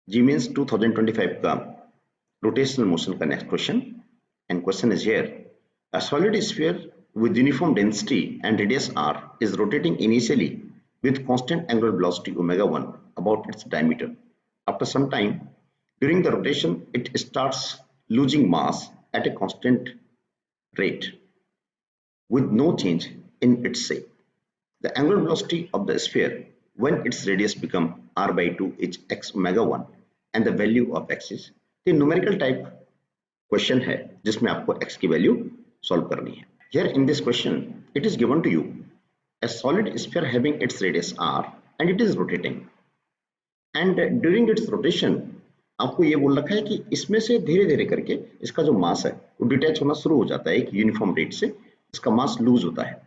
जी means 2025 का rotational motion का next question, and question is here, a solid sphere with uniform density and radius r is rotating initially with constant angular velocity omega 1 about its diameter. After some time during the rotation it starts losing mass at a constant rate with no change in its shape. The angular velocity of the sphere when its radius become r by 2 is x omega 1 and the value of x is the numerical type question है जिसमें आपको x की value solve करनी है. Here in this question it is given to you a solid sphere having its radius r and it is rotating and during its rotation आपको ये बोल रखा है कि इसमें से धीरे धीरे करके इसका जो मास है वो डिटैच होना शुरू हो जाता है एक यूनिफॉर्म रेट से, इसका मास लूज होता है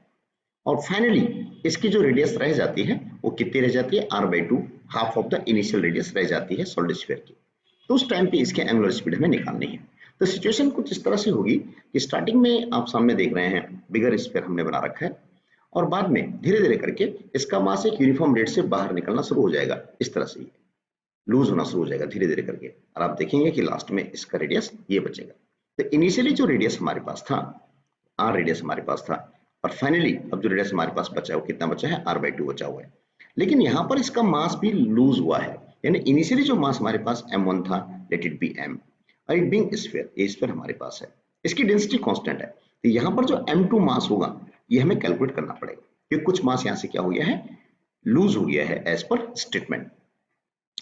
और फाइनली इसकी जो रेडियस रह जाती है वो कितनी रह जाती है r by 2, half of the initial radius रह जाती है सॉलिड स्फीयर की. तो उस टाइम पे इसके एंगुलर स्पीड हमें निकालनी है. तो सिचुएशन कुछ इस तरह से होगी कि स्टार्टिंग में आप सामने देख रहे हैं बिगर स्फीयर हमने बना रखा है और बाद में धीरे धीरे करके इसका मास एक यूनिफॉर्म रेट से बाहर निकलना शुरू हो जाएगा, इस तरह से लूज होना शुरू हो जाएगा धीरे धीरे करके और आप देखेंगे कि लास्ट में इसका रेडियस ये बचेगा. तो इनिशियली जो रेडियस हमारे पास था r रेडियस हमारे पास था और फाइनली अब जो रेडियस हमारे पास बचा है वो कितना बचा है r by 2 बचा हुआ है. लेकिन यहाँ पर इसका मास भी लूज हुआ है, यानी इनिशियली जो मास हमारे पास m1 था लेट इट बी m और इट बीइंग स्फीयर, ये स्फीयर हमारे पास है, इसकी डेंसिटी कांस्टेंट है. तो यहाँ पर जो m2 मास होगा ये हमें कैलकुलेट करना पड़ेगा क्योंकि कुछ मास यहाँ से क्या हो गया है, लूज हो गया है एज पर स्टेटमेंट.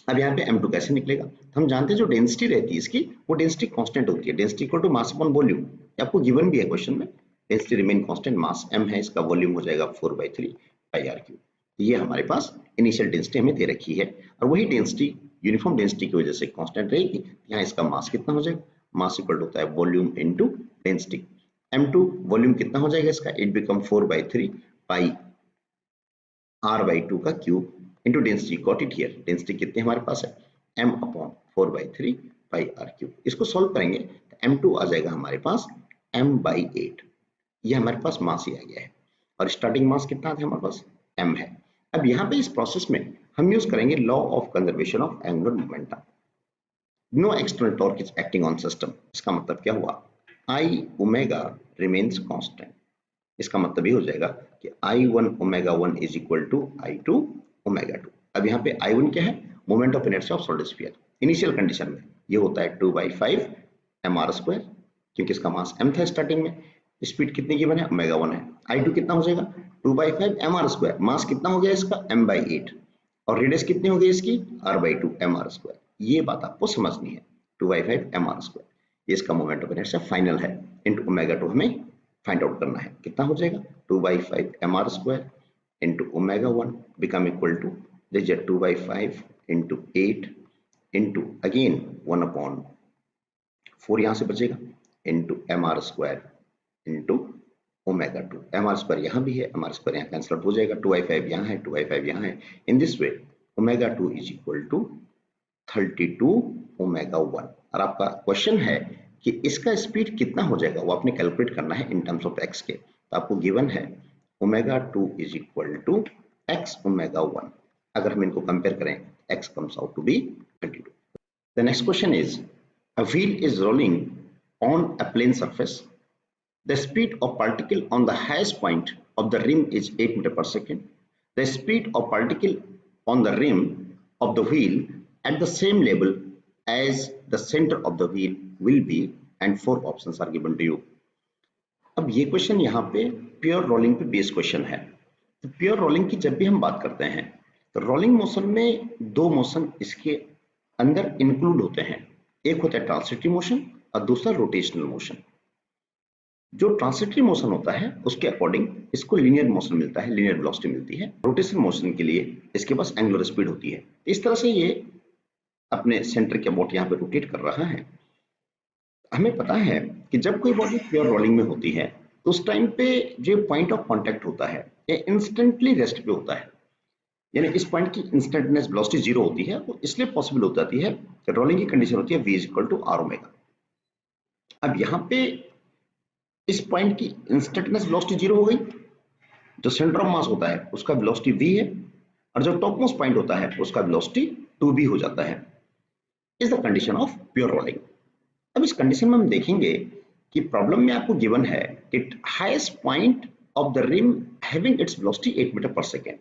अब यहाँ पे m2 कैसे निकलेगा, तो हम जानते हैं जो डेंसिटी रहती है इसकी वो डेंसिटी कांस्टेंट होती है, density equal to mass upon volume. आपको गिवन भी है क्वेश्चन में, density remain constant, mass m है, इसका वॉल्यूम हो जाएगा 4/3 पाई r क्यूब. ये हमारे पास इनिशियल डेंसिटी हमें दे रखी है और वही डेंसिटी यूनिफॉर्म डेंसिटी की वजह से कांस्टेंट रहेगी. यहाँ इसका मास कितना हो जाएगा, मास इक्वल होता है volume into density. m2 volume कितना हो जाएगा इसका, it become 4/3 pi r by 2 का cube into density, got it here. Density कितनी हमारे पास है, m अपॉन 4/3 पाई r क्यूब. इसको सॉल्व करेंगे तो m2 आ जाएगा हमारे पास m by 8. ये हमारे पास मास ही आ गया है और स्टार्टिंग मास कितना था हमारे पास, m है. अब यहाँ पे इस प्रोसेस में हम यूज करेंगे law of conservation of angular momentum. No external torque is acting on system. इसका मतलब क्या हुआ, I ओमेगा रिमेन्स कांस्टेंट. इसका मतलब ये हो जाएगा कि I1 omega 1 is equal to I2 omega 2. अब यहाँ पे I1 क्या है, moment of inertia of solid sphere. Initial condition में ये होता है 2/5 mr², क्योंकि इसका मास m था स्टार्टिंग में, स्पीड कितनी गिवन है, ओमेगा 1 है. I2 कितना हो जाएगा 2/5 mr², मास कितना हो गया इसका m by 8 और रेडियस कितनी हो गई इसकी r by 2 mr². ये बात आपको समझनी है, 2/5 mr². ये इसका मोमेंट ऑफ इनर्शिया फाइनल है, इनटू ओमेगा 2 हमें फाइंड आउट करना है. कितना हो जाएगा 2/5 mr² into omega 1 become equal to 2/5 into 8 into again 1/4 यहाँ से बचेगा into mr² into omega 2. mr² यहाँ भी है, mr² यहाँ कैंसिल आउट हो जाएगा, 2/5 यहाँ है, 2/5 यहाँ है. In this way omega 2 is equal to 32 omega 1. और आपका क्वेश्चन है कि इसका स्पीड कितना हो जाएगा, वो आपने कैलकुलेट करना है इन टर्म्स ऑफ x के. तो आपको गिवन है omega 2 is equal to x omega 1. अगर हम इनको कंपेयर करें x comes out to be 32. The next question is, a wheel is rolling on a plane surface. The speed of particle on the highest point of the rim is 8 metre पर second. The speed of particle on the rim of the wheel at the same level as the center of the wheel will be, and 4 options are given to you. अब ये question यहाँ पे pure rolling पे based question है. तो pure rolling की जब भी हम बात करते हैं तो रोलिंग मोशन में दो मोशन इसके अंदर इंक्लूड होते हैं. एक होता है ट्रांसिटिव मोशन और दूसरा रोटेशनल मोशन. जो ट्रांसिटिव मोशन होता है उसके अकॉर्डिंग इसको लीनियर मोशन मिलता है, लीनियर वेलोसिटी मिलती है. रोटेशनल मोशन के लिए इसके पास एंगुलर स्पीड होती है. इस तरह से ये अपने सेंटर के अबाउट यहाँ पे रोटेट कर रहा है. हमें पता है कि जब कोई बॉडी प्योर रोलिंग में होती है तो उस टाइम पे जो पॉइंट ऑफ कांटेक्ट होता है ये इंस्टेंटली रेस्ट पे होता है, यानी इस पॉइंट की इंस्टेंटेनियस वेलोसिटी जीरो होती है. वो इसलिए पॉसिबल हो जाती है कि रोलिंग की कंडीशन होती है v equal to r omega. अब यहाँ पे इस पॉइंट की इंस्टेंटेनियस वेलोसिटी जीरो हो गई, जो सेंटर ऑफ मास होता है उसका वेलोसिटी v है और जो टॉप मोस्ट पॉइंट होता है उसका वेलोसिटी 2v हो जाता है. Is the condition of pure rolling. अब इस कंडीशन में हम देखेंगे कि प्रॉब्लम में आपको गिवन है कि highest point of the rim having its velocity 8 metre पर सेकेंड।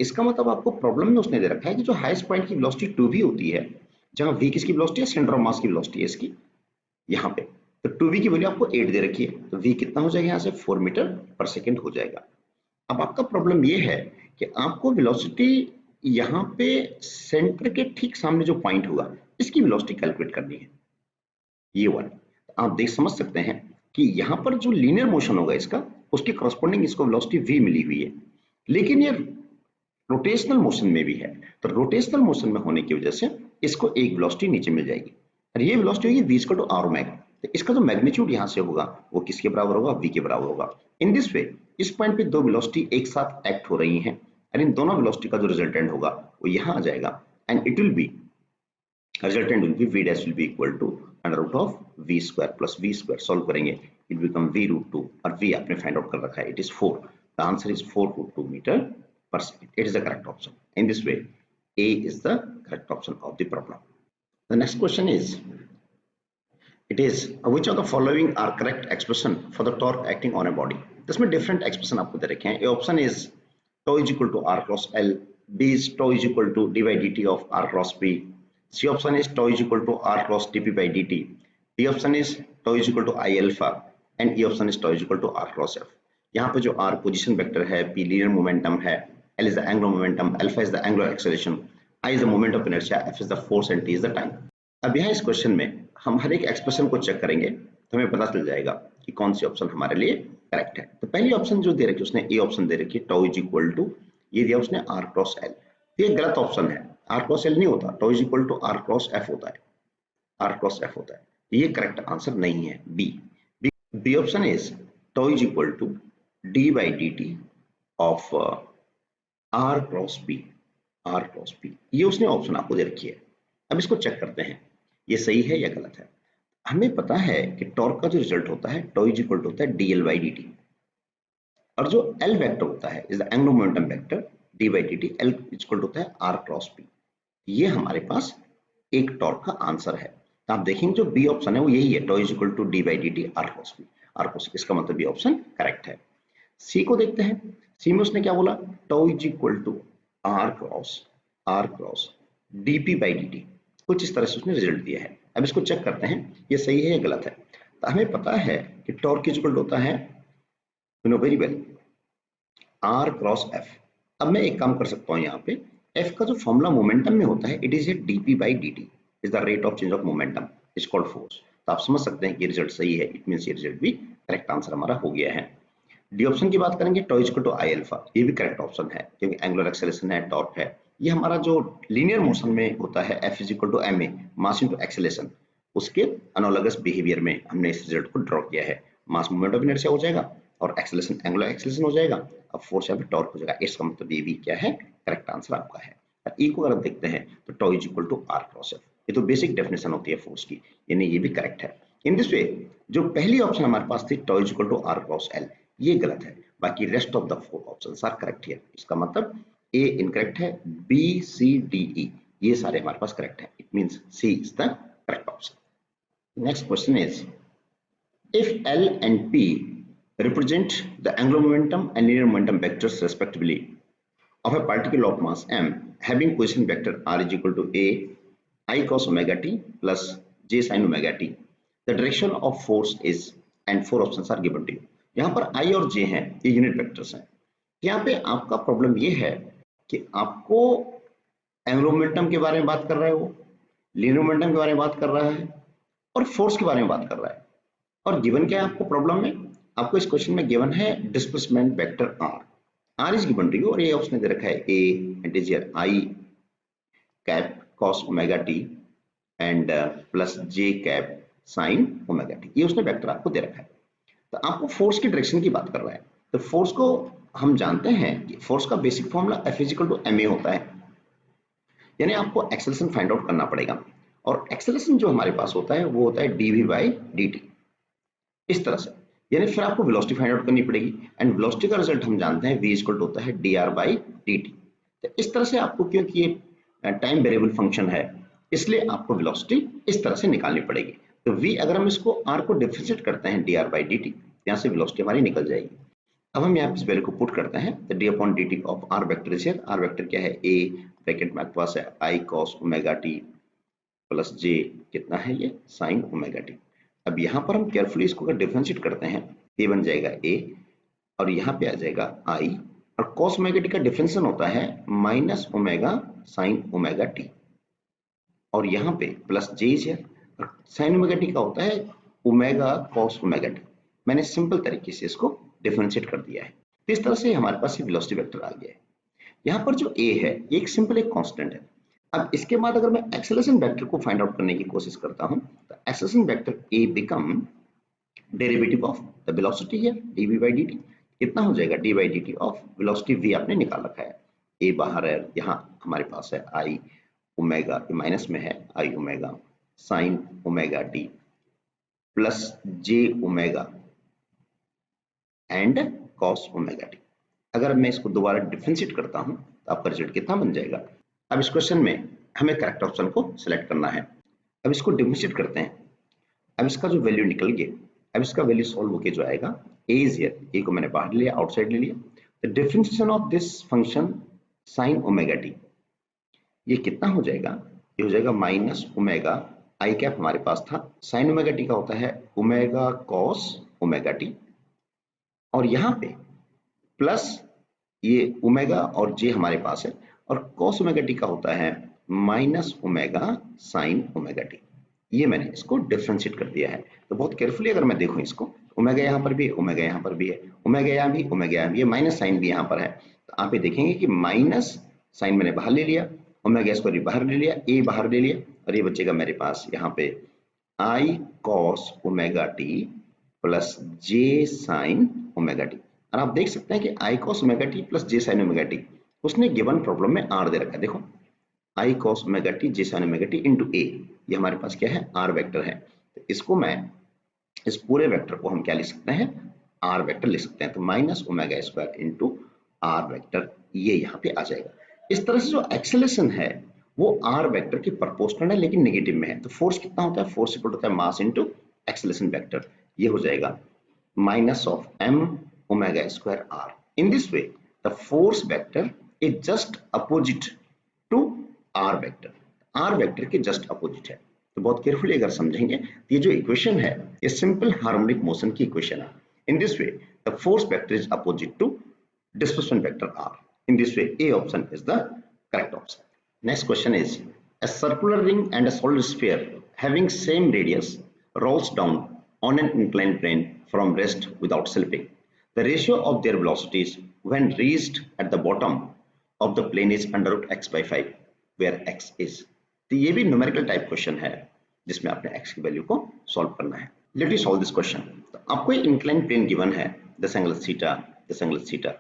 इसका मतलब आपको प्रॉब्लम में उसने दे रखा है कि जो हाईएस्ट पॉइंट की वेलोसिटी 2v होती है, जहां v किसकी वेलोसिटी है, सेंटर ऑफ मास की वेलोसिटी है इसकी, यहाँ पे तो 2v की वैल्यू आपको 8 दे रखी है, तो v कितना हो जाएगा यहाँ से 4 मीटर पर सेकेंड हो जाएगा। अब आपका प्रॉब्लम ये है कि आपको वेलोसिटी यहाँ पे सेंटर के ठीक सामने जो पॉइंट होगा इसकी वेलोसिटी कैलकुलेट करनी है, ये वन। आप देख समझ सकते हैं कि यहाँ पर जो लीनियर मोशन होगा इसका, उसकी करस्पॉन्डिंग इसको वेलोसिटी v मिली हुई है, लेकिन ये रोटेशनल मोशन में भी है, तो रोटेशनल मोशन में होने की वजह से इसको एक वेलोसिटी नीचे मिल जाएगी और ये वेलोसिटी होगी v equal to r omega. तो इसका जो मैग्नीट्यूड यहाँ से होगा वो किसके बराबर होगा, v के बराबर होगा। इन दिस वे इस पॉइंट पे दो वेलोसिटी एक साथ एक्ट हो रही हैं और इन दोनों वेलोसिटी का जो रिजल्टेंट होगा वो यहाँ आ जाएगा and it will be resultant will be v dash will be equal to under root of v square plus v square, solve करेंगे it become v root 2 और v आपने find out कर रखा है, it is 4, the answer is 4 root 2 meter per second, it is the correct option। in this way A is the correct option of the problem। the next question is, it is which of the following are correct expression for the torque acting on a body। इसमें different expression आपको दे रखे हैं। A option is tau is equal to r cross L, B is tau is equal to d by dt of r cross B, C option is tau is equal to r cross dp by dt, D option is tau is equal to I alpha and E option is tau is equal to r cross f। यहाँ पे जो r position vector है, P linear momentum है, L is the angular momentum, alpha is the angular acceleration, I is the moment of inertia, F is the force and T is the time। अब यहाँ इस question में हम हर एक expression को check करेंगे तो हमें पता चल जाएगा कि कौन सी ऑप्शन हमारे लिए करेक्ट है। तो पहली ऑप्शन जो दे रखी है उसने ए ऑप्शन दे रखी है, tau is equal to, ये दिया उसने r cross L, ये गलत ऑप्शन है, r cross L नहीं होता, tau is equal to r cross f होता है, r cross f होता है, ये करेक्ट आंसर नहीं है। B option is tau is equal to d by dt of r cross b, ये उसने ऑप्शन आपको दे रखी है। अब इसको चेक करते हैं ये सही है या गलत है। हमें पता है कि टॉर्क का जो रिजल्ट होता है tau is equal to होता है dl by dt और जो L वेक्टर होता है is the angular momentum vector d by dt, L is equal to होता है r cross b। ये हमारे पास एक टॉर्क का आंसर है। तो आप देखेंगे जो बी ऑप्शन है वो यही है, tau is equal to d by dt r cross b, इसका मतलब बी ऑप्शन करेक्ट है। सी को देखते हैं, सी में उसने क्या बोला, tau is equal to r cross dp by dt, कुछ इस तरह से उसने रिजल्ट दिया है। अब इसको चेक करते हैं ये सही है या गलत है। तो हमें पता है कि टॉर्क इज इक्वल टू होता है, you know very well, r cross f। अब मैं एक काम कर सकता हूँ, यहाँ पे f का जो फॉर्मूला मोमेंटम में होता है it is a dp by dt is the rate of change of momentum is called force. तो आप समझ सकते हैं कि ये रिजल्ट सही है, इट मींस ये रिजल्ट भी करेक्ट आंसर हमारा हो गया है। डी ऑप्शन की बात करेंगे, tau is equal to I alpha, ये भी करेक्ट ऑप्शन है क्योंकि एंगुलर एक्सेलरेशन है, टॉर्क है, ये हमारा जो लीनियर मोशन में होता है F is equal to ma, mass into acceleration, उसके एनालोगस बिहेवियर में हमने इस रिजल्ट को ड्रॉ किया है। मास मोमेंट ऑफ इनर्शिया हो जाएगा और एक्सेलरेशन एंगुलर एक्सेलरेशन हो जाएगा, अब फोर्स या फिर टॉर्क हो जाएगा। इसका मतलब ये भी क्या है, करेक्ट आंसर आपका है। ई को अगर देखते हैं तो tau is equal to r cross f, ये तो बेसिक डेफिनेशन होती है फोर्स की, यानी ये भी करेक्ट है। इन दिस वे जो पहली ऑप्शन हमारे पास थी tau is equal to r cross l, ये गलत है, बाकी rest of the four options are correct here. इसका मतलब ए इनकरेक्ट है, बी सी डी ई ये सारे हमारे पास करेक्ट है, it means C is the correct option. Next question is, if L and P represent the angular momentum and linear momentum vectors respectively of a particle of mass m having position vector r is equal to a I cos omega t plus j sin omega t, the direction of force is, and four options are given to you। यहाँ पर I और J हैं, ये unit vectors हैं। यहाँ पे आपका problem ये है कि आपको एंगुलर मोमेंटम के बारे में बात कर रहा है, वो लीनियर मोमेंटम के बारे में बात कर रहा है और फोर्स के बारे में बात कर रहा है। और गिवन क्या है आपको प्रॉब्लम में, आपको इस क्वेश्चन में गिवन है displacement vector r is given to you और ये उसने दे रखा है a and is here I cap cos ओमेगा t and plus j cap sin ओमेगा t, ये उसने वेक्टर आपको दे रखा है। तो आपको फोर्स की डायरेक्शन की बात कर रहा है, तो फोर्स को हम जानते हैं कि फोर्स का basic formula F is equal to ma होता है, यानी आपको एक्सेलरेशन फाइंड आउट करना पड़ेगा और एक्सेलरेशन जो हमारे पास होता है वो होता है dv by dt, इस तरह से, यानी फिर आपको वेलोसिटी फाइंड आउट करनी पड़ेगी एंड वेलोसिटी का रिजल्ट हम जानते हैं v इक्वल टू होता है dr by dt। तो इस तरह से आपको, क्योंकि ये टाइम वेरिएबल फंक्शन है इसलिए आपको वेलोसिटी इस तरह से निकालनी पड़ेगी। तो v अगर हम इसको r को डिफरेंशिएट करते हैं dr बाई dt, यहाँ से वेलोसिटी हमारी निकल जाएगी। अब हम यहाँ पे इस वैल्यू को पुट करते हैं, तो d upon dt of r vector is here. r vector क्या है, a ब्रैकेट में आपके पास है i cos ओमेगा t प्लस j कितना है ये sin ओमेगा t। अब यहाँ पर हम केयरफुली इसको अगर डिफरेंशिएट करते हैं, a बन जाएगा a और यहाँ पे आ जाएगा i, और cos ओमेगा t का डिफरेंशिएशन होता है माइनस ओमेगा sin ओमेगा t, और यहाँ पे प्लस j इज हियर, और sin ओमेगा t का होता है ओमेगा cos ओमेगा t। मैंने सिंपल तरीके से इसको डिफरेंशिएट कर दिया है। तो इस तरह से हमारे पास ये वेलोसिटी वेक्टर आ गया है। यहाँ पर जो a है ये एक सिंपल एक कांस्टेंट है। अब इसके बाद अगर मैं एक्सेलरेशन वेक्टर को फाइंड आउट करने की कोशिश करता हूँ, तो acceleration vector a become derivative of the velocity है dv by dt। कितना हो जाएगा d by dt of velocity v आपने निकाल रखा है, a बाहर है, यहाँ हमारे पास है i ओमेगा, माइनस में है i ओमेगा sin ओमेगा t plus j omega and cos ओमेगा t। अगर मैं इसको दोबारा डिफरेंशिएट करता हूं तो आपका रिजल्ट कितना बन जाएगा। अब इस क्वेश्चन में हमें करेक्ट ऑप्शन को सिलेक्ट करना है। अब इसको डिफरेंशिएट करते हैं। अब इसका जो वैल्यू निकल गया, अब इसका वैल्यू सॉल्व होके जो आएगा a इज हियर, a को मैंने बाहर लिया, आउटसाइड ले लिया। The differentiation of this function sin ओमेगा t, ये कितना हो जाएगा, ये हो जाएगा माइनस ओमेगा आई कैप हमारे पास था, sin ओमेगा t का होता है ओमेगा cos ओमेगा t, और यहाँ पे प्लस ये ओमेगा और जे हमारे पास है, और cos ओमेगा टी का होता है minus omega sin omega T. ये मैंने इसको डिफरेंशिएट कर दिया है। तो बहुत केयरफुली अगर मैं देखूं इसको, ओमेगा यहाँ पर भी है, ओमेगा यहाँ पर भी है, ओमेगा यहाँ भी, ओमेगा यहाँ भी है, माइनस साइन भी यहाँ पर है। तो आप ये देखेंगे कि माइनस साइन मैंने बाहर ले लिया, ओमेगा स्क्वायर भी बाहर ले लिया, ए बाहर ले लिया, और ये बचेगा मेरे पास यहाँ पे आई cos ओमेगा टी प्लस जे साइन ओमेगा टी। और आप देख सकते हैं कि आई cos ओमेगा टी प्लस जे साइन ओमेगा टी उसने गिवन प्रॉब्लम में आर दे रखा है। देखो आई cos ओमेगा टी जे साइन ओमेगा टी इंटू ए, ये हमारे पास क्या है, आर वेक्टर है। तो इसको मैं, इस पूरे वेक्टर को हम क्या लिख सकते हैं, आर वेक्टर लिख सकते हैं। तो minus omega square into R vector, ये यहाँ पे आ जाएगा। इस तरह से जो एक्सेलरेशन है वो आर वेक्टर के प्रोपोर्शनल है, लेकिन नेगेटिव में है। तो फोर्स कितना होता है, फोर्स इक्वल होता है मास इंटू एक्सेलरेशन वेक्टर। ये हो जाएगा minus of m omega square r. In this way, the force vector is just opposite to r vector. r vector के just opposite है। तो बहुत केयरफुली अगर समझेंगे, ये जो इक्वेशन है ये सिंपल हार्मोनिक मोशन की इक्वेशन है। In this way, the force vector is opposite to displacement vector r. In this way, A option is the correct option. Next question is, a circular ring and a solid sphere having same radius rolls down on an inclined plane from rest without slipping. The ratio of their velocities when reached at the bottom of the plane is under root x by 5, where x is. तो ये भी numerical type question है जिसमें आपने x की value को solve करना है। Let us solve this question. तो आपको एक इंक्लाइन प्लेन गिवन है, this angle theta, this angle theta,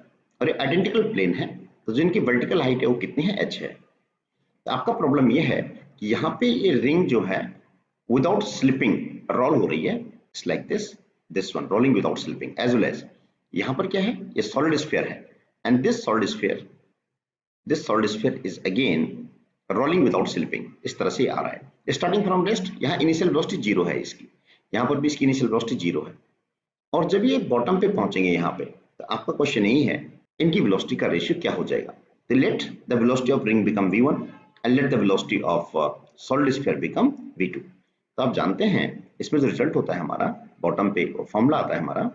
और ये आइडेंटिकल प्लेन है। तो जिनकी वर्टिकल हाइट है वो कितनी है, h है। तो आपका प्रॉब्लम ये है कि यहाँ पे ये रिंग जो है विदाउट स्लिपिंग रोल हो रही है, it's like this one rolling without slipping, as well as यहाँ पर क्या है, ये सॉलिड स्फीयर है, and this solid sphere is again rolling without slipping. इस तरह से आ रहा है स्टार्टिंग फ्रॉम रेस्ट। यहाँ इनिशियल वेलोसिटी जीरो है इसकी, यहाँ पर भी इसकी इनिशियल वेलोसिटी जीरो है, और जब ये बॉटम पे पहुंचेंगे यहाँ पे, तो आपका क्वेश्चन यही है इनकी वेलोसिटी का रेशियो क्या हो जाएगा। तो let the velocity of ring become v1 and let the velocity of solid sphere become v2। तो आप जानते हैं इसमें जो रिजल्ट होता है हमारा, बॉटम पे फॉर्मूला आता है हमारा,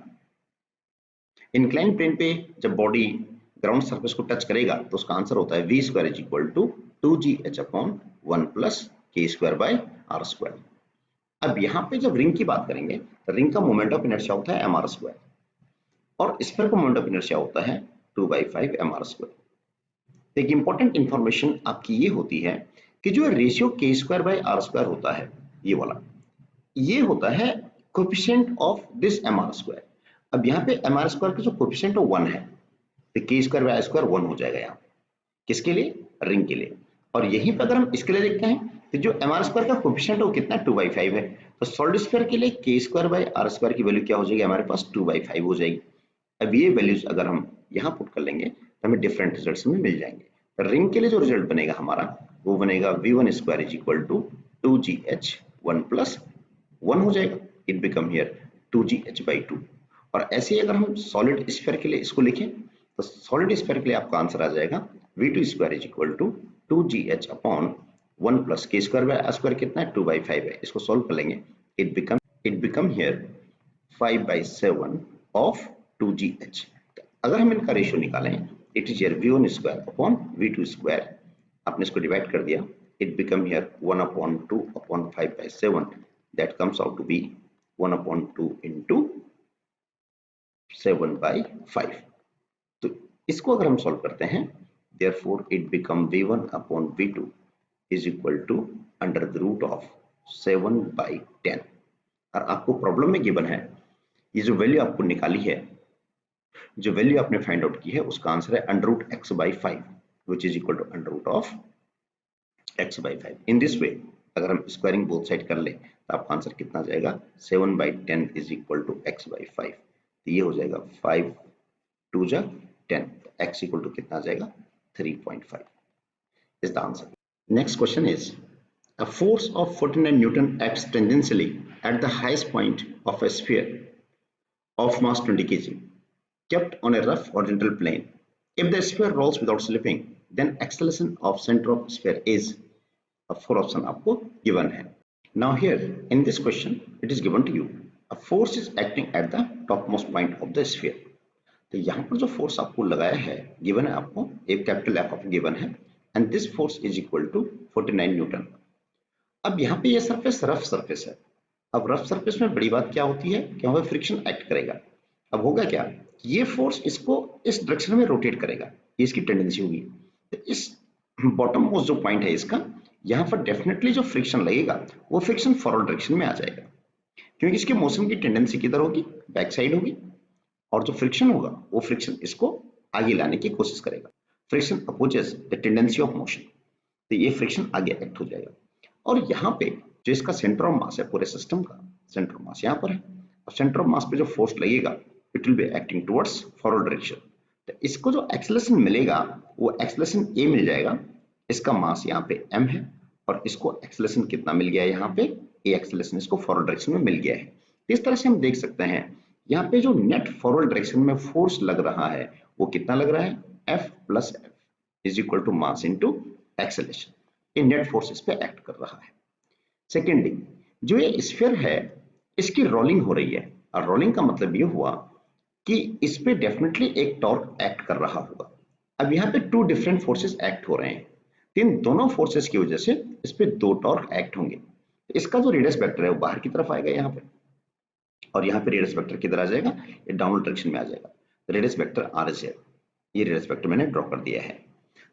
इंक्लाइन प्लेन पे जब बॉडी ग्राउंड सरफेस को टच करेगा तो उसका आंसर होता है v square is equal to 2gh upon 1 plus k square by r square. अब यहाँ पे जब रिंग की बात करेंगे तो रिंग का मोमेंट ऑफ इनर्शिया होता है mr स्क्वायर, और स्फीयर का मोमेंट ऑफ इनर्शिया होता है 2/5 mr स्क्वायर। एक इंपॉर्टेंट इंफॉर्मेशन आपकी ये होती है कि जो ratio k square by r square होता है, ये वाला, ये होता है coefficient of this mr square. अब यहाँ पे mr स्क्वायर का जो कोएफिशिएंट है 1 है, तो k square by r square 1 हो जाएगा यहाँ, किसके लिए, रिंग के लिए। और यहीं पर अगर हम इसके लिए देखते हैं तो जो mr स्क्वायर का कोएफिशिएंट है वो कितना, 2/5 है। तो सॉलिड स्फीयर के लिए k square by r square की वैल्यू क्या हो जाएगी, हमारे पास 2/5 हो जाएगी। अब ये वैल्यूज अगर हम यहाँ पुट कर लेंगे तो हमें डिफरेंट रिजल्ट्स में मिल जाएंगे। तो रिंग के लिए जो रिजल्ट बनेगा हमारा वो बनेगा v1 square is equal to 2gh 1 plus 1 हो जाएगा, it become here 2gh by 2। और ऐसे ही अगर हम सॉलिड स्फीयर के लिए इसको लिखें तो सॉलिड स्फीयर के लिए आपका आंसर आ जाएगा v2 square is equal to 2gh upon 1 plus k square by square कितना है 2/5 है। इसको सॉल्व कर लेंगे, it become here 5/7 of 2gh। अगर हम इनका रेशियो निकालें, it is here v1 square upon v2 square, आपने इसको डिवाइड कर दिया, it become here 1/2 upon 5/7, that comes out to be 1/2 into 7/5। तो इसको अगर हम सॉल्व करते हैं, therefore it become v1 upon v2 is equal to under the root of 7/10। और आपको प्रॉब्लम में गिवन है, ये जो वैल्यू आपको निकाली है, जो वैल्यू आपने फाइंड आउट की है, उसका आंसर है under root x/5 which is equal to under root of x/5। In this way अगर हम स्क्वायरिंग बोथ साइड कर ले तो आपका आंसर कितना आ जाएगा 7/10 is equal to x/5। तो ये हो जाएगा 5 2 जा 10, x equal to कितना आ जाएगा 3.5 is the answer। Next question is, a force of 49 Newton acts tangentially at the highest point of a sphere of mass 20 kg kept on a rough horizontal plane. If the sphere rolls without slipping, then acceleration of center of sphere is, four option आपको given है। Now here in this question it is given to you, a force is acting at the topmost point of the sphere। तो यहाँ पर जो force आपको लगाया है, given है आपको, एक कैपिटल एफ ऑफ गिवन है, and this force is equal to 49 newton. अब यहाँ पे ये सरफेस रफ सरफेस है। अब रफ सरफेस में बड़ी बात क्या होती है कि वहाँ फ्रिक्शन एक्ट करेगा। अब होगा क्या, ये फोर्स इसको इस डायरेक्शन में रोटेट करेगा, ये इसकी टेंडेंसी होगी। तो इस बॉटम मोस्ट जो पॉइंट है इसका, यहाँ पर डेफिनेटली जो फ्रिक्शन लगेगा वो फ्रिक्शन फॉरवर्ड डायरेक्शन में आ जाएगा, क्योंकि इसके मोशन की टेंडेंसी किधर होगी, बैक साइड होगी, और जो फ्रिक्शन होगा वो फ्रिक्शन इसको आगे लाने की कोशिश करेगा। Friction opposes the tendency of motion, तो ये फ्रिक्शन आगे एक्ट हो जाएगा। और यहाँ पे जो इसका सेंटर ऑफ मास है, पूरे सिस्टम का सेंटर ऑफ मास यहाँ पर है, और सेंटर ऑफ मास पे जो फोर्स लगेगा it will be acting towards forward direction. तो इसको जो एक्सेलरेशन मिलेगा वो एक्सेलरेशन ए मिल जाएगा, इसका मास यहाँ पे m है, और इसको एक्सेलरेशन कितना मिल गया है, यहाँ पे ए एक्सेलरेशन इसको फॉरवर्ड डायरेक्शन में मिल गया है। इस तरह से हम देख सकते हैं यहाँ पे जो नेट फॉरवर्ड डायरेक्शन में फोर्स लग रहा है वो कितना लग रहा है, F plus F is equal to mass into acceleration. ये नेट फोर्स इस पे एक्ट कर रहा है। सेकेंडली, जो ये स्फीयर है इसकी रोलिंग हो रही है, और रोलिंग का मतलब ये हुआ कि इस पे डेफिनेटली एक टॉर्क एक्ट कर रहा होगा। अब यहाँ पे टू डिफरेंट फोर्सेस एक्ट हो रहे हैं, इन दोनों फोर्सेस की वजह से इस पे दो टॉर्क एक्ट होंगे। इसका जो रेडियस वेक्टर है वो बाहर की तरफ आएगा यहाँ पे, और यहाँ पे रेडियस वेक्टर किधर आ जाएगा, ये डाउनवर्ड डायरेक्शन में आ जाएगा। Radius vector R is here, ये रेडियस वेक्टर मैंने ड्रॉ कर दिया है,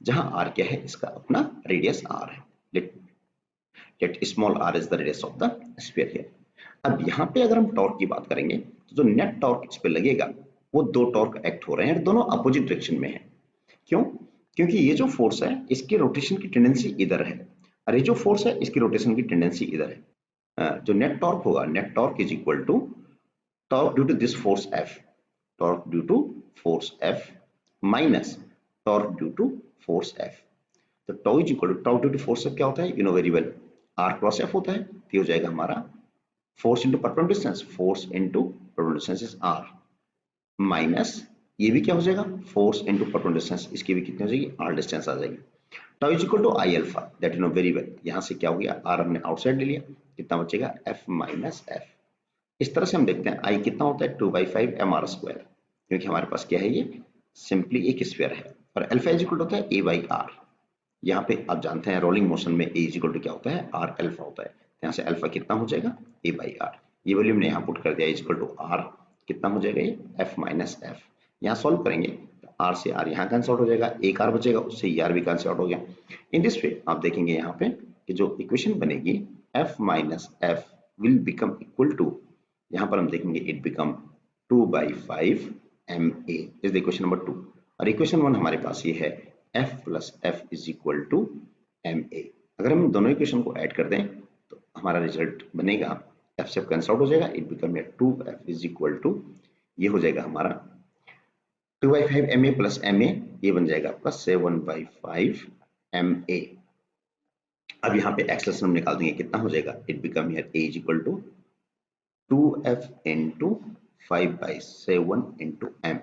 जहां आर क्या है, इसका अपना रेडियस आर है। Let small R is the radius of the sphere here. अब यहाँ पे अगर हम टॉर्क की बात करेंगे तो जो नेट टॉर्क इस पे लगेगा वो दो टॉर्क एक्ट हो रहे हैं, दोनों अपोजिट डायरेक्शन में है। क्यों, क्योंकि ये जो फोर्स है इसकी रोटेशन की टेंडेंसी इधर है, और ये जो फोर्स है इसकी रोटेशन की टेंडेंसी इधर है। जो नेट टॉर्क होगा, net torque is equal to torque due to this force F, torque due to force F minus torque due to force F। तो tau is equal to torque due to force F क्या होता है, you know very well, R cross F होता है। तो ये हो जाएगा हमारा force into perpendicular distance, force into perpendicular distance is R minus ये भी क्या हो जाएगा, force into perpendicular distance, इसकी भी कितनी हो जाएगी, R डिस्टेंस आ जाएगी। tau is equal to I alpha, that you know very well। यहाँ से क्या हो गया, R हमने आउटसाइड ले लिया, कितना बचेगा F minus F। इस तरह से हम देखते हैं I कितना होता है 2/5 mr स्क्वायर, क्योंकि हमारे पास क्या है, ये सिंपली एक स्फीयर है, और अल्फा इज इक्वल होता है a/r। यहाँ पे आप जानते हैं रोलिंग मोशन में a इज इक्वल टू क्या होता है, r अल्फा होता है। यहाँ से अल्फा कितना हो जाएगा, a/r। ये वैल्यू हमने यहाँ पुट कर दिया, इज इक्वल टू r कितना हो जाएगा, ये f माइनस f। यहाँ सॉल्व करेंगे तो r से r यहाँ कैंसिल आउट हो जाएगा, एक r बचेगा, उससे r भी कैंसिल आउट हो गया। इन दिस वे आप देखेंगे यहाँ पे कि जो इक्वेशन बनेगी f minus f will become equal to, यहाँ पर हम देखेंगे it become 2/5 ma is the equation number 2। और इक्वेशन 1 हमारे पास ये है f plus f is equal to ma। अगर हम दोनों इक्वेशन को ऐड कर दें तो हमारा रिजल्ट बनेगा, f से कैंसिल आउट हो जाएगा, it become 2f is equal to, ये हो जाएगा हमारा 2/5 ma प्लस ma, ये बन जाएगा आपका 7/5 ma। अब यहाँ पे एक्सेलरेशन हम निकाल देंगे, कितना हो जाएगा, it become here a is equal to 2f into 5/7 into m,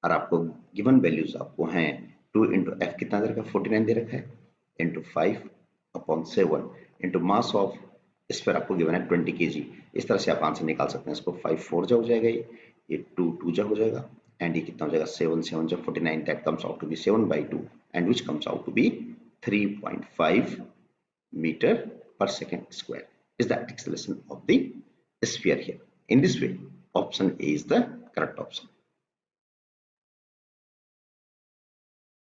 और आपको गिवन वैल्यूज आपको हैं 2 इंटू एफ कितना दे रखा है, 49 दे रखा है, into 5/7 into mass of sphere आपको गिवन है 20 kg। इस तरह से आप आंसर निकाल सकते हैं। इसको 5 4 जा हो जाएगा, ये 2 2 जा हो जाएगा, एंड ये कितना हो जाएगा 7 7 जा 49, that comes out to be 7/2 and which comes out to be 3.5 meter per second square is the acceleration of the sphere here. In this way, option A is the correct option.